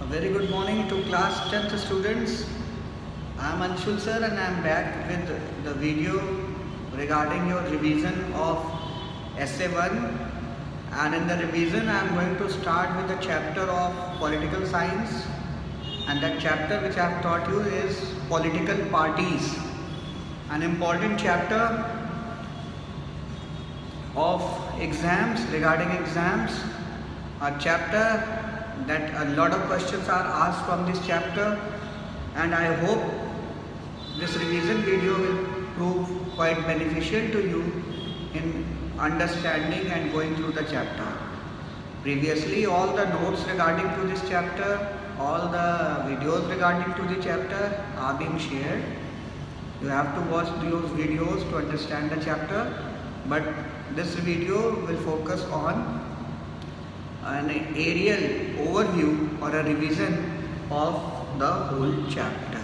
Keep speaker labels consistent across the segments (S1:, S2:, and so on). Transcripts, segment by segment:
S1: A very good morning to class 10th students. I am Anshul sir and I am back with the video regarding your revision of Essay 1, and in the revision I am going to start with the chapter of political science, and that chapter which I have taught you is political parties, an important chapter of exams, regarding exams, a chapter that a lot of questions are asked from this chapter, and I hope this revision video will prove quite beneficial to you in understanding and going through the chapter. Previously, all the notes regarding to this chapter, all the videos regarding to the chapter are being shared. You have to watch those videos to understand the chapter, but this video will focus on an aerial overview or a revision of the whole chapter.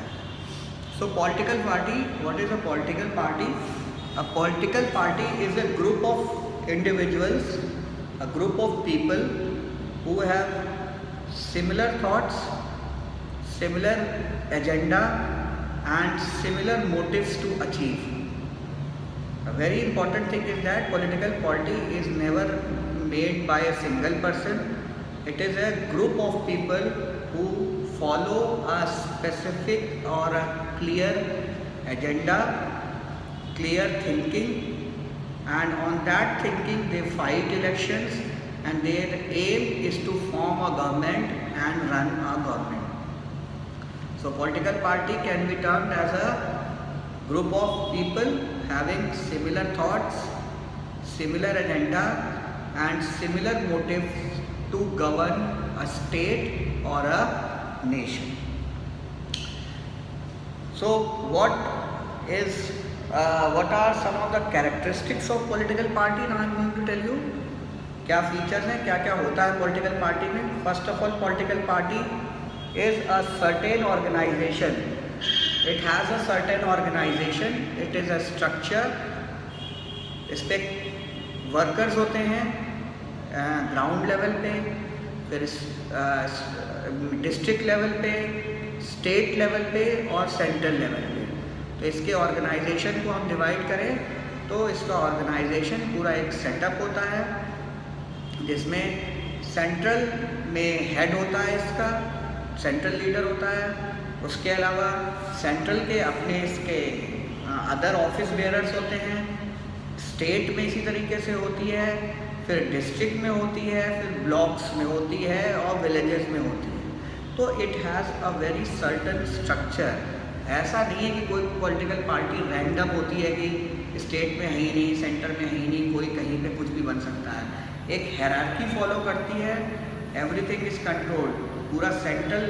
S1: So political party, what is a political party? A political party is a group of individuals, a group of people who have similar thoughts, similar agenda and similar motives to achieve. A very important thing is that political party is never made by a single person. It is a group of people who follow a specific or a clear agenda, clear thinking, and on that thinking they fight elections, and their aim is to form a government and run a government. So political party can be termed as a group of people having similar thoughts, similar agenda and similar motives to govern a state or a nation. So what are some of the characteristics of political party? Now I am going to tell you क्या features हैं, क्या क्या होता है political party में. First of all, political party is a certain organization. It has a certain organization. It is a structure. इस पे workers होते हैं ग्राउंड लेवल पे, फिर डिस्ट्रिक्ट लेवल पे, स्टेट लेवल पे और सेंट्रल लेवल पे. तो इसके ऑर्गेनाइजेशन को हम डिवाइड करें तो इसका ऑर्गेनाइजेशन पूरा एक सेटअप होता है जिसमें सेंट्रल में हेड होता है, इसका सेंट्रल लीडर होता है. उसके अलावा सेंट्रल के अपने इसके अदर ऑफिस बेयरर्स होते हैं, स्टेट में इसी तरीके से होती है, फिर डिस्ट्रिक्ट में होती है, फिर ब्लॉक्स में होती है और विलेजेस में होती है. तो it has a very certain structure. ऐसा नहीं है कि कोई पॉलिटिकल पार्टी रैंडम होती है कि स्टेट में है ही नहीं, सेंटर में है ही नहीं, कोई कहीं पे कुछ भी बन सकता है. एक हायरार्की फॉलो करती है, एवरीथिंग इज कंट्रोल्ड. पूरा सेंट्रल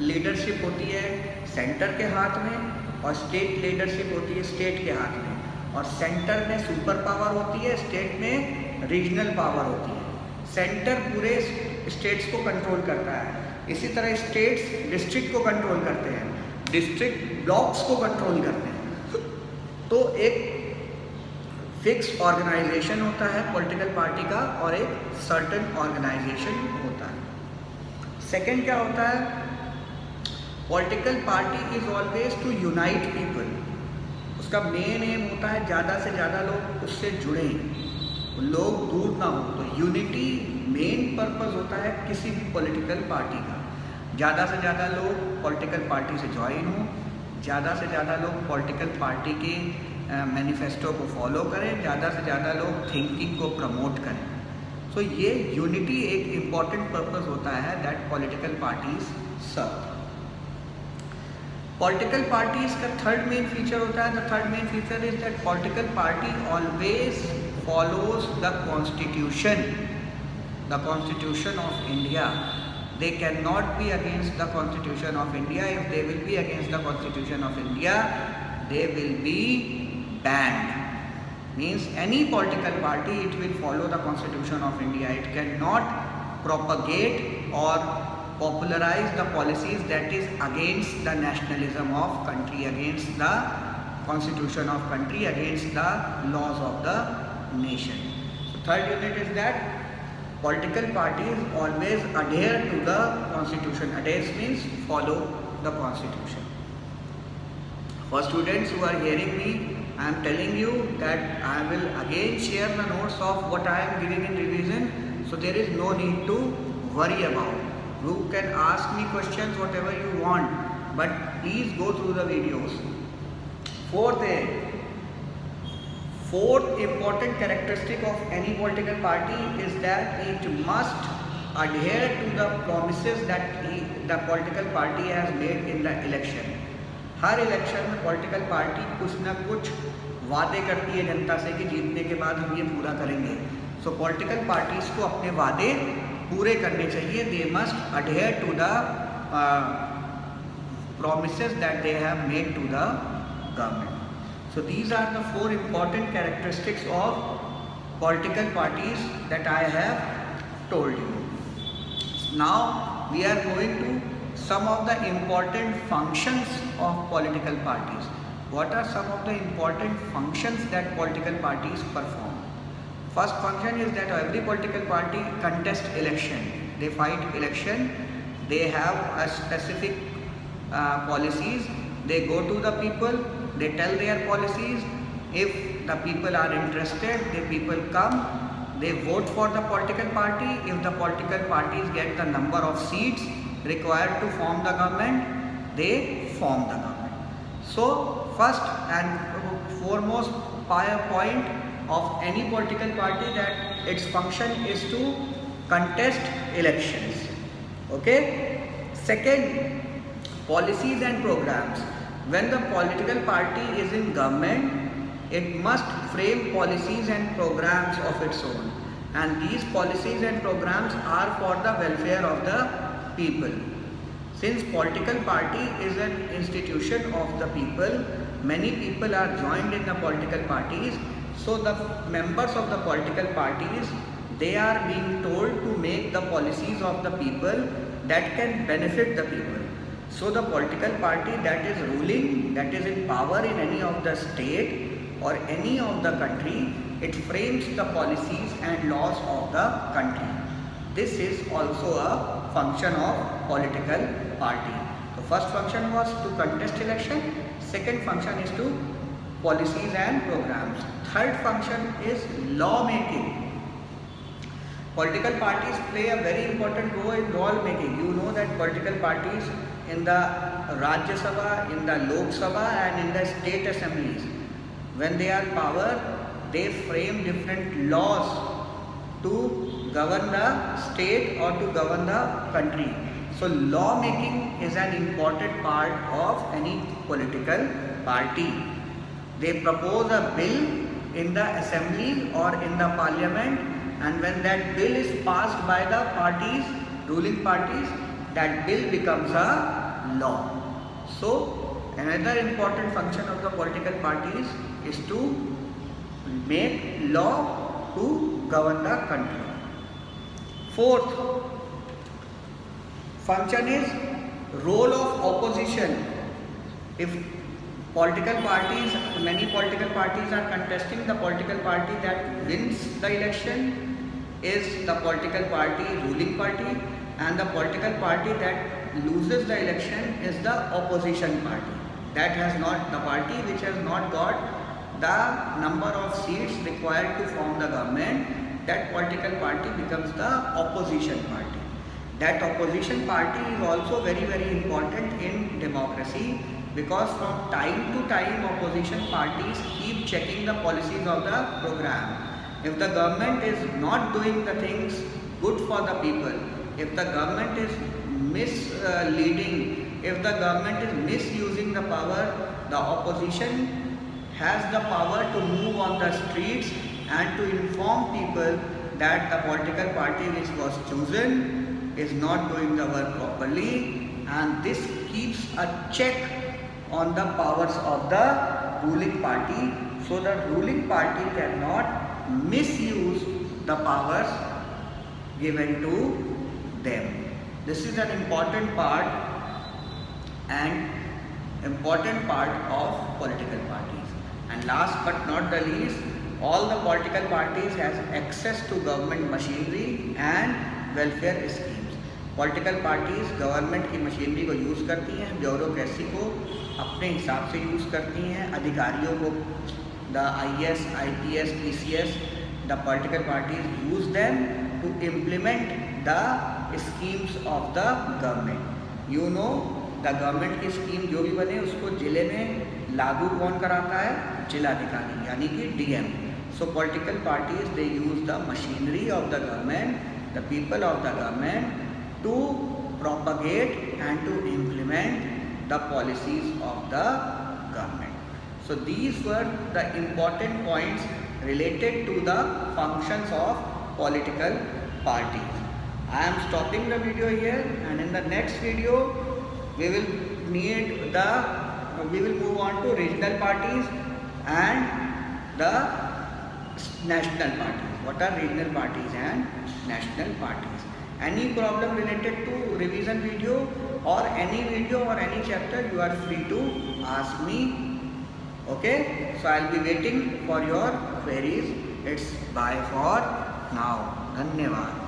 S1: लीडरशिप होती है सेंटर के हाथ में और स्टेट लीडरशिप होती है स्टेट के हाथ में, और सेंटर में सुपर पावर होती है, स्टेट में रीजनल पावर होती है. सेंटर पूरे स्टेट्स को कंट्रोल करता है, इसी तरह स्टेट्स डिस्ट्रिक्ट को कंट्रोल करते हैं, डिस्ट्रिक्ट ब्लॉक्स को कंट्रोल करते हैं. तो एक फिक्स ऑर्गेनाइजेशन होता है पॉलिटिकल पार्टी का और एक सर्टेन ऑर्गेनाइजेशन होता है. सेकेंड क्या होता है, political party is always to unite people. उसका मेन एम होता है ज़्यादा से ज़्यादा लोग उससे जुड़ें, लोग दूर ना हो. तो यूनिटी मेन पर्पस होता है किसी भी पॉलिटिकल पार्टी का. ज़्यादा से ज़्यादा लोग पॉलिटिकल पार्टी से ज्वाइन हों, ज़्यादा से ज़्यादा लोग पॉलिटिकल पार्टी के मैनिफेस्टो को फॉलो करें, ज़्यादा से ज़्यादा लोग थिंकिंग को प्रमोट करें. सो ये यूनिटी एक इम्पॉर्टेंट पर्पस होता है that political parties serve. Political parties का थर्ड मेन फीचर होता है, the third main feature is that political party always follows the constitution of India. They cannot be against the Constitution of India. If they will be against the Constitution of India, they will be banned. Means any political party, it will follow the Constitution of India. It cannot propagate or popularize the policies that is against the nationalism of country, against the Constitution of country, against the laws of the nation. So third unit is that political parties always adhere to the constitution. Adhere means follow the constitution. For students who are hearing me, I am telling you that I will again share the notes of what I am giving in revision, so there is no need to worry about. You can ask me questions whatever you want, but please go through the videos. Fourth important characteristic of any political party is that it must adhere to the promises that the political party has made in the election. Her election में political party कुछ ना कुछ वादे करती है जनता से कि जीतने के बाद हम ये पूरा करेंगे. सो पॉलिटिकल पार्टीज को अपने वादे पूरे करने चाहिए. They must adhere to the promises that they have made to the government. So these are the 4 important characteristics of political parties that I have told you. Now we are going to some of the important functions of political parties. What are some of the important functions that political parties perform? First function is that every political party contest election. They fight election. They have a specific policies. They go to the people. They tell their policies. If the people are interested, the people come. They vote for the political party. If the political parties get the number of seats required to form the government, they form the government. So first and foremost point of any political party that its function is to contest elections. Okay. Second, policies and programs. When the political party is in government, it must frame policies and programs of its own, and these policies and programs are for the welfare of the people. Since political party is an institution of the people, many people are joined in the political parties. So the members of the political parties, they are being told to make the policies of the people that can benefit the people. So the political party that is ruling, that is in power in any of the state or any of the country, it frames the policies and laws of the country. This is also a function of political party. The first function was to contest election. Second function is to policies and programs. Third function is law making. Political parties play a very important role in law making. You know that political parties in the Rajya Sabha, in the Lok Sabha and in the state assemblies, when they are power, they frame different laws to govern the state or to govern the country. So law making is an important part of any political party. They propose a bill in the assembly or in the parliament, and when that bill is passed by the parties, ruling parties, that bill becomes a law. So another important function of the political parties is to make law to govern the country. Fourth function is role of opposition. If political parties, many political parties are contesting, the political party that wins the election is the political party, ruling party, and the political party that loses the election is the opposition party. That has not, the party which has not got the number of seats required to form the government, that political party becomes the opposition party. That opposition party is also very, very important in democracy, because from time to time opposition parties keep checking the policies of the program. If the government is not doing the things good for the people, if the government is misleading, if the government is misusing the power, the opposition has the power to move on the streets and to inform people that the political party which was chosen is not doing the work properly, and this keeps a check on the powers of the ruling party, so the ruling party cannot misuse the powers given to them. This is an important part of political parties. And last but not the least, all the political parties has access to government machinery and welfare schemes. Political parties government की machinery को use करती हैं, bureaucracy को अपने हिसाब से use करती हैं, अधिकारियों को the IAS, IPS, PCS, the political parties use them to implement the schemes of the government. You know the government की स्कीम जो भी बने उसको ज़िले में लागू कौन कराता है? जिलाधिकारी यानी कि DM। So political parties, they use the machinery of the government, the people of the government to propagate and to implement the policies of the government. So these were the important points related to the functions of political parties. I am stopping the video here, and in the next video we will move on to regional parties and the national parties. What are regional parties and national parties? Any problem related to revision video or any video or any chapter, you are free to ask me. Okay, so I'll be waiting for your queries. It's bye for now. धन्यवाद।